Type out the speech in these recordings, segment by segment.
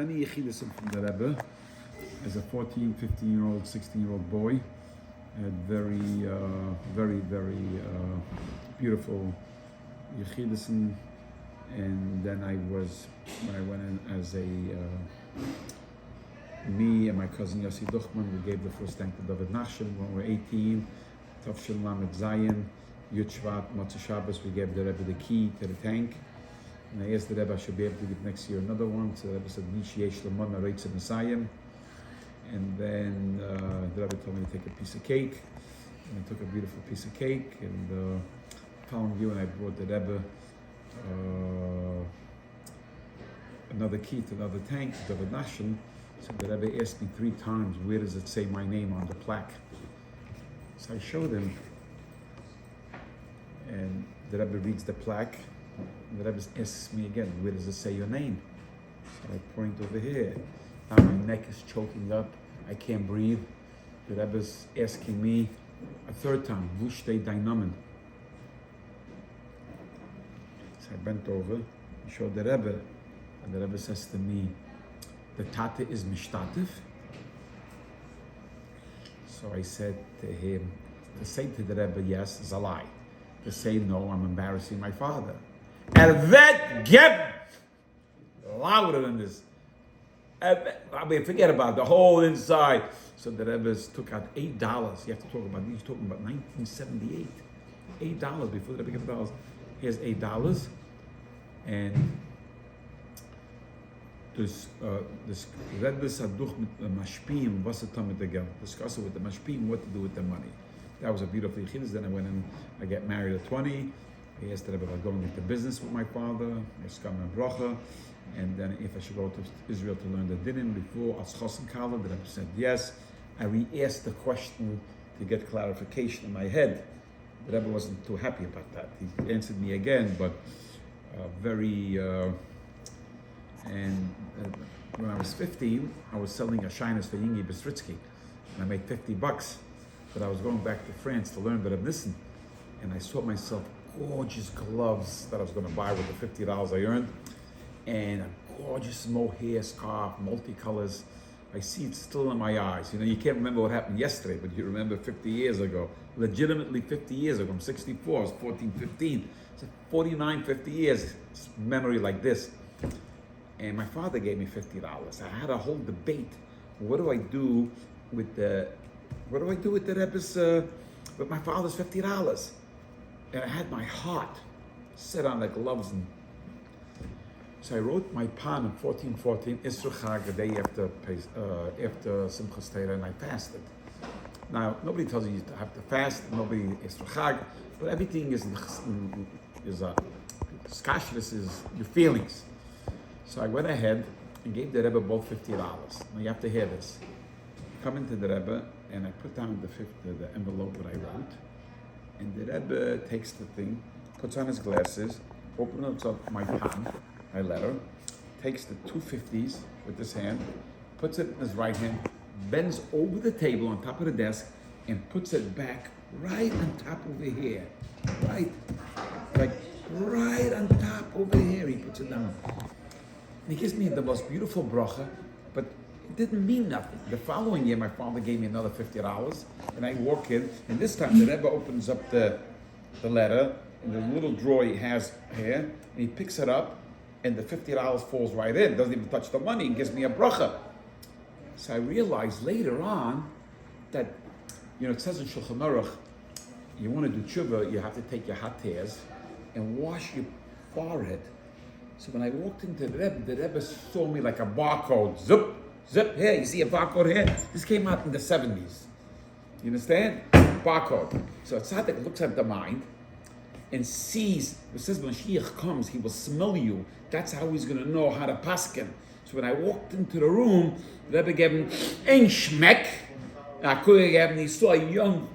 Many yechidus from the Rebbe. As a 14, 15-year-old, 16-year-old boy, I had very beautiful yechidus, and then when I went in as me and my cousin Yossi Duchman, we gave the first tank to David Nachshon when we were 18. Tavshil Lamed Zayin, Yud Shvat, Motzei Shabbos, we gave the Rebbe the key to the tank. And I asked the Rebbe I should be able to give next year another one. So the Rebbe said, Mishiyesh Lamon Areitz Messiah. And then the Rebbe told me to take a piece of cake. And I took a beautiful piece of cake. And the following year when I brought the Rebbe another key to another tank, to David Nachshon, so the Rebbe asked me 3 times, where does it say my name on the plaque? So I showed him. And the Rebbe reads the plaque. And the Rebbe asks me again, where does it say your name? So I point over here. Now my neck is choking up. I can't breathe. The Rebbe's asking me a 3rd time, Vushtei Dainamen. So I bent over, I showed the Rebbe, and the Rebbe says to me, the Tate is Mishtatif. So I said to him, to say to the Rebbe yes is a lie. To say no, I'm embarrassing my father. Elvet Geb! Louder than this. I mean, forget about the whole inside. So the Rebbe took out $8. You have to talk about, he's talking about 1978. $8 before the Rebbe gave $. Here's $8. And this Rebbe Saduch mit Mashpim, was it mit the Geld? Discuss it with the Mashpim, what to do with the money. That was a beautiful yechidus. Then I went in, I got married at 20. I asked the Rebbe about going into business with my father, Eskam and Bracha, and then if I should go to Israel to learn the Dinim before Aschos and Kala, the Rebbe said yes. I re-asked the question to get clarification in my head. The Rebbe wasn't too happy about that. He answered me again, but when I was 15, I was selling a shiners for Yingi Bestritsky, and I made $50. But I was going back to France to learn Rebbe Nissen, and I saw myself gorgeous gloves that I was going to buy with the $50 I earned, and a gorgeous mohair scarf, multicolors. I see it still in my eyes. You know, you can't remember what happened yesterday, but you remember 50 years ago. Legitimately 50 years ago. I'm 64, I was 14, 15. So 49, 50 years, it's memory like this. And my father gave me $50. I had a whole debate. What do I do with the Rebbe's, with my father's $50? And I had my heart set on the gloves. And so I wrote my pan in 1414, Isra Chag, the day after Simchas Torah, and I fasted. Now, nobody tells you have to fast, nobody Isra Chag, but everything is kashrus is your feelings. So I went ahead and gave the Rebbe both $50. Now you have to hear this. Come into the Rebbe, and I put down the envelope that I wrote, and the Rebbe takes the thing, puts on his glasses, opens up my pan, my letter, takes the 2 50s with his hand, puts it in his right hand, bends over the table on top of the desk, and puts it back right on top over here. Right on top over here, he puts it down. And he gives me the most beautiful bracha, but it didn't mean nothing. The following year, my father gave me another $50, and I walk in, and this time the Rebbe opens up the letter, and the little drawer he has here, and he picks it up, and the $50 falls right in, doesn't even touch the money, and gives me a bracha. So I realized later on that, it says in Shulchan Aruch, you want to do tshuva, you have to take your hot tears and wash your forehead. So when I walked into the Rebbe saw me like a barcode, zip, here, you see a barcode here? This came out in the 70s. You understand? Barcode. So a tzaddik looks at the mind and sees, it says when Mashiach comes, he will smell you. That's how he's going to know how to paskin. So when I walked into the room, the Rebbe gave him ein shmek. He saw a young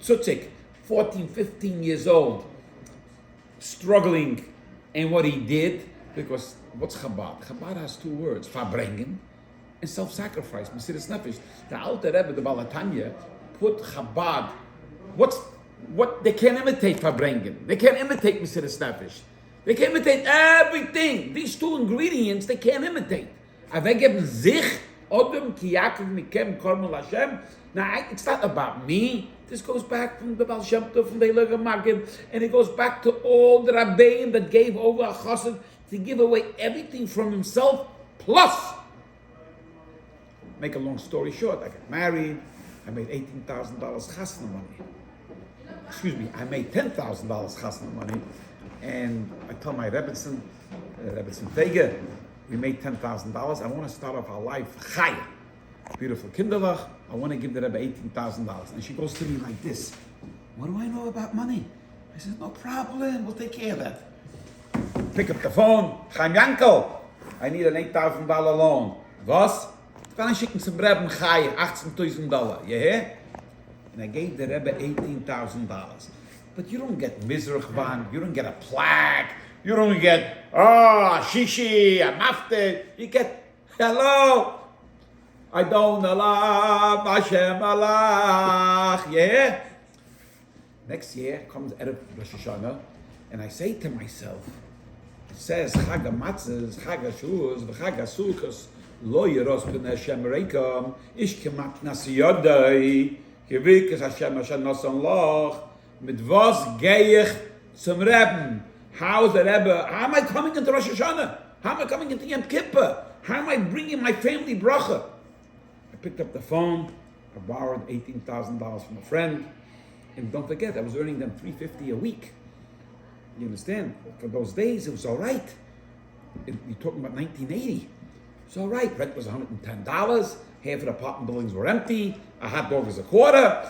tzutzik, 14, 15 years old, struggling. And what he did, because what's Chabad? Chabad has 2 words, verbringen and self-sacrifice, Mesiras Nefesh. The Alter Rebbe, the Balatanya, put Chabad. What they can't imitate verbringen. They can't imitate Mesiras Nefesh. They can imitate everything. These 2 ingredients they can't imitate. Avegeben sich, Odom ki Yaakov mikem kormel Hashem. Now, it's not about me. This goes back from the Baal Shem Tov, from the Eloga Magid, and it goes back to all the Rabbeim that gave over a chassid to give away everything from himself, plus, make a long story short, I got married, I made $18,000 chasna money. Excuse me, I made $10,000 chasna money, and I tell my Rebbetzin Fege, we made $10,000, I want to start off our life chaya. Beautiful kinderlach, I want to give the Rebbe $18,000. And she goes to me like this, what do I know about money? I said, no problem, we'll take care of that. Pick up the phone, Chaim Yankel, I need an $8,000 loan. Was? Kann ich schicken zum Rebbe Chaya, $18,000, you hear? And I gave the Rebbe $18,000. But you don't get Mizrach, you don't get a plaque, you don't get, shishi, a mafte, you get, hello, I don't allow Hashem alach. Yeah. Next year comes Erev Rosh Hashanah, and I say to myself, it says Chag HaMatzos, Chag HaShuos, v'Chag HaSukkos, Lo Yeros Pnei Hashem Reikam, Ish Kematnas Yodai, Kevikas Hashem Hashem Nasan Loch, Mit was geich zum Rebbe? How is the Rebbe? How am I coming into Rosh Hashanah? How am I coming into Yom Kippur? How am I bringing my family bracha? I picked up the phone, I borrowed $18,000 from a friend, and don't forget, I was earning them $350 a week. You understand? For those days, it was all right. You're talking about 1980. It's all right. Rent was $110. Half of the apartment buildings were empty. A hot dog was a quarter.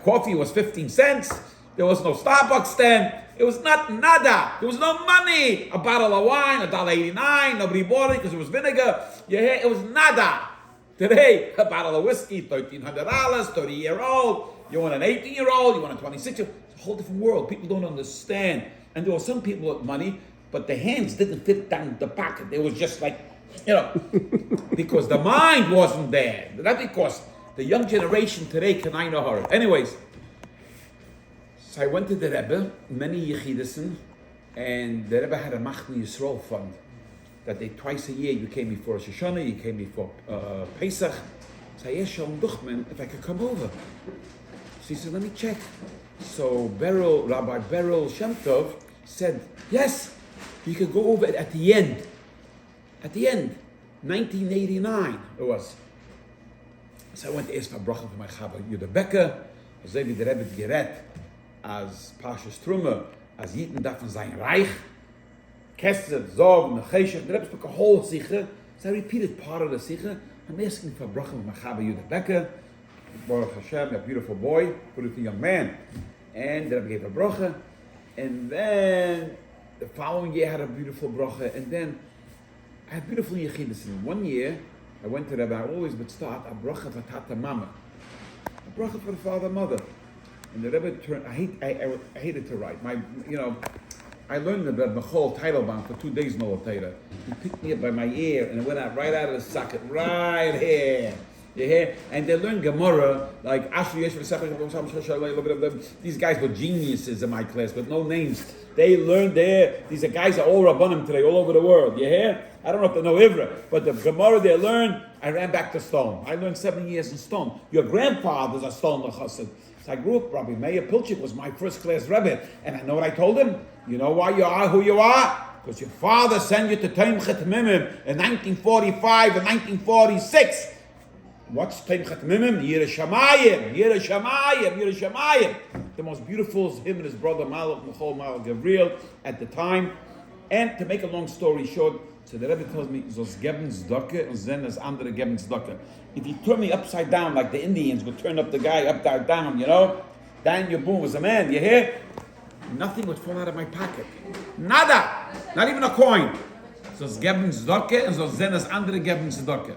Coffee was 15 cents. There was no Starbucks then. It was nada. There was no money. A bottle of wine, $1.89. Nobody bought it because it was vinegar. It was nada. Today, a bottle of whiskey, $1,300, 30-year-old. You want an 18-year-old, you want a 26-year-old. It's a whole different world. People don't understand. And there were some people with money, but the hands didn't fit down the pocket. It was just like, because the mind wasn't there. Not because the young generation today can I know her. Anyways, so I went to the Rebbe, many Yechidison, and the Rebbe had a Machli Yisrael fund that they twice a year, you came before Rosh Hashanah, you came before Pesach. So I asked Shalom Duchman if I could come over. So he said, let me check. So Rabbi Beryl Shem Tov said, yes, you could go over at the end. At the end, 1989 it was. So I went to ask for bracha for my Chava Yudah Becker, as David the Rebbe Geret, as Pashas Truma, as Yitten Dafen Zayin Reich, Kesed, Zog, Necheshach. The Rebbe spoke a whole sikha. So I repeated part of the sikha. I'm asking for bracha for my Chava Yudah Becker, Baruch Hashem, a beautiful boy, beautiful young man. And the Rebbe gave a bracha. And then the following year I had a beautiful bracha. And then I had beautiful yechidus. In 1 year, I went to Rebbe. I always would start a bracha for Tata Mama, a bracha for the father and mother. And the Rebbe turned. I hated to write. I learned the Rebbe Mechol title band for 2 days. No Torah. He picked me up by my ear and it went out right out of the socket, right here. You hear? And they learn Gemara like Ashri Yesh. These guys were geniuses in my class, but no names. They learned there. These are guys are all Rabbanim today, all over the world. You hear? I don't know if they know Ivra, but the Gemara they learned, I ran back to Stone. I learned 7 years in Stone. Your grandfather's a Stone Chassid. So I grew up, Rabbi Meir Pilchik was my first class Rebbe. And I know what I told him? You know why you are who you are? Because your father sent you to Teimchet Mimim in 1945 and 1946. What's Teimchet Mimim? Yireh Shamayim. The most beautiful is him and his brother Malach Michal Malach Gabriel at the time. And to make a long story short, so the Rebbe tells me, "Zos geben tzedakah and then as andere geben tzedakah." If you turn me upside down like the Indians would turn up the guy upside down, Dan Yabun was a man. You hear? Nothing would fall out of my pocket. Nada. Not even a coin. Zos geben tzedakah and zos then as andere geben tzedakah.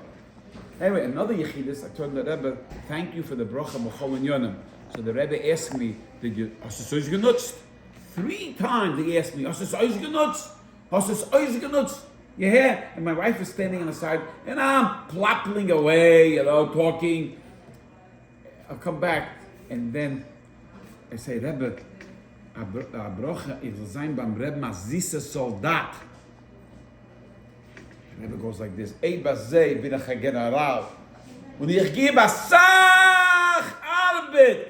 Anyway, another yechidus, I told the Rebbe, thank you for the bracha Mechol and Yonim. So the Rebbe asked me, did you, hast du es genutzt? 3 times he asked me, hast du es genutzt? Hast du es genutzt? You hear? And my wife was standing on the side, and I'm plopping away, talking. I'll come back, and then I say, Rebbe, a bracha, ich will sein beim Rebbe, a süßer Soldat. The Rebbe goes like this, Ey bazei bin ich a General. Und ich gebe a Sach Arbeit.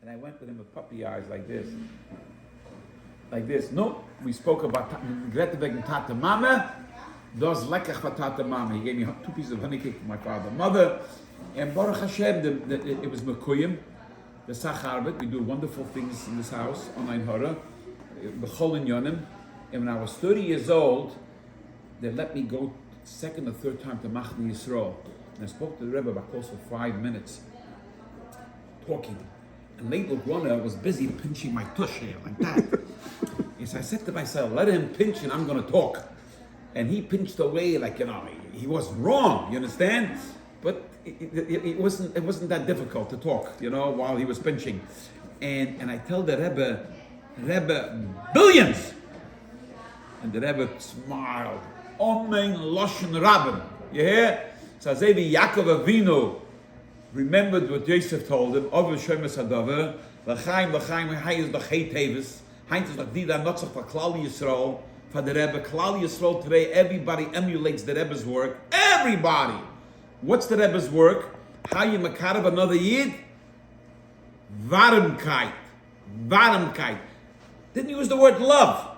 And I went with him with puppy eyes like this. Like this. No, we spoke about Greta wegen Tate Mama. Das lecker for Tate Mama. He gave me 2 pieces of honey cake for my father and mother. And Baruch Hashem, it was Mekuyim, the Sach Arbeit. We do wonderful things in this house, on Ein Hora, B'chol and Yonim. And when I was 30 years old, they let me go second or third time to Machne Yisrael. And I spoke to the Rebbe about close to 5 minutes, talking. And late Lugwana was busy pinching my tush here, like that. And so I said to myself, let him pinch and I'm going to talk. And he pinched away like, he wasn't wrong, you understand? But it wasn't that difficult to talk, while he was pinching. And I tell the Rebbe, billions! And the Rebbe smiled. Omen Loshen Rabin. You hear? So Azevi Yaakov Avinu remembered what Yosef told him. Over Shemes Hadaver. L'chaim, Hay is doch Hey Teves. Heinz is doch Dida Notzach for Klal Yisrael. For the Rebbe. Klal Yisrael today, everybody emulates the Rebbe's work. Everybody! What's the Rebbe's work? How you makarav another Yid? Varmkeit. Didn't use the word love.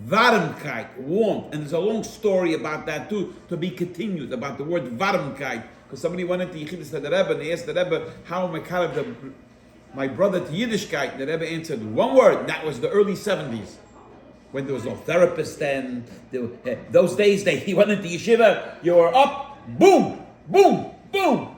Varmkeit, warmth. And there's a long story about that too, to be continued, about the word Varmkeit. Because somebody went into Yechidus to the Rebbe and they asked the Rebbe, how am I my brother to Yiddishkeit? The Rebbe answered, one word, that was the early 70s. When there was no therapist then. Those days he went into yeshiva, you were up, boom, boom, boom.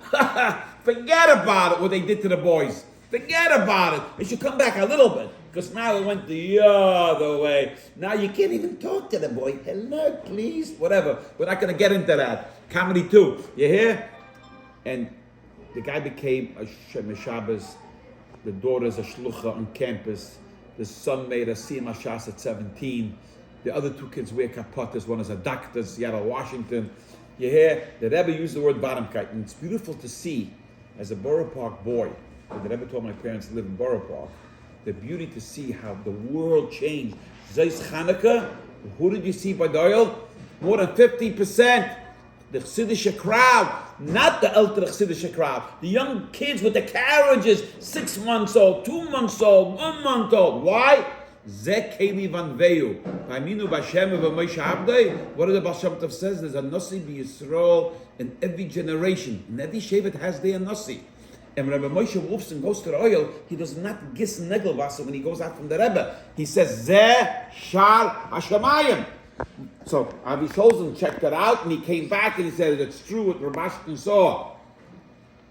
Forget about it, what they did to the boys. Forget about it. They should come back a little bit. Because now it went the other way. Now you can't even talk to the boy. Hello, please. Whatever. We're not going to get into that. Comedy too. You hear? And the guy became a Shabbos. The daughter's a shlucha on campus. The son made a siyum hashas at 17. The other 2 kids wear kapotas. One is a doctor, Seattle, Washington. You hear? The Rebbe used the word Varmkeit. And it's beautiful to see, as a Borough Park boy, and the Rebbe told my parents to live in Borough Park, the beauty to see how the world changed. Zeis Chanukah, who did you see by the oil? More than 50%. The Chassidische crowd, not the ältere Chassidische crowd. The young kids with the carriages, 6 months old, 2 months old, 1 month old. Why? Zeh Keli Van Veyu. V'aminu B'Hashem v'Moshe Abdei. What the Baal Shem Tov says? There's a Nasi b'Yisrael in every generation. And every Shevet has their Nasi. And when Rebbe Moshe Wolfson goes to the oil, he does not gis negelwasser when he goes out from the Rebbe. He says, Zeh Shar Hashemayim. So Avi Scholzen checked it out and he came back and he said, it's true what Rubashkin saw.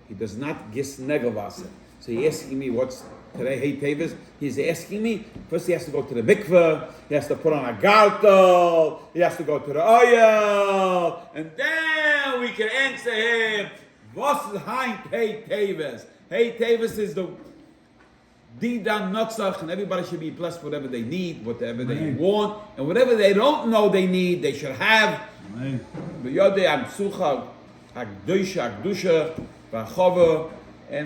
He does not gis negelwasser. So he's asking me what's today, Hey Teves. He's asking me, first he has to go to the mikveh, he has to put on a gartel, he has to go to the oil, and then we can answer him. Was is Hey Teves? Hey Teves is the Didan Notzach, and everybody should be blessed with whatever they need, whatever they want, and whatever they don't know they need, they should have. And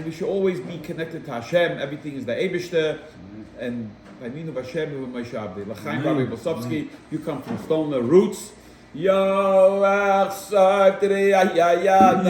we should always be connected to Hashem. Everything is the Eibishter. And V'aminu B'Hashem v'Moshe Abdei. L'chaim Rabbi Bosovsky, you come from Stoner roots. Yo, ach, ya, ya, ya, ya,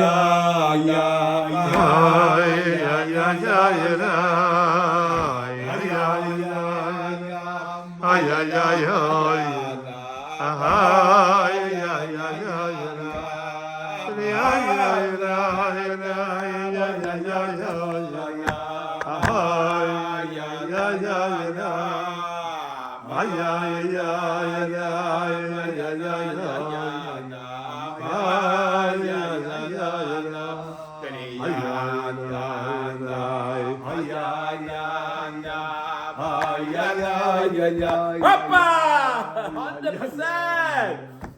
Papa! 100%!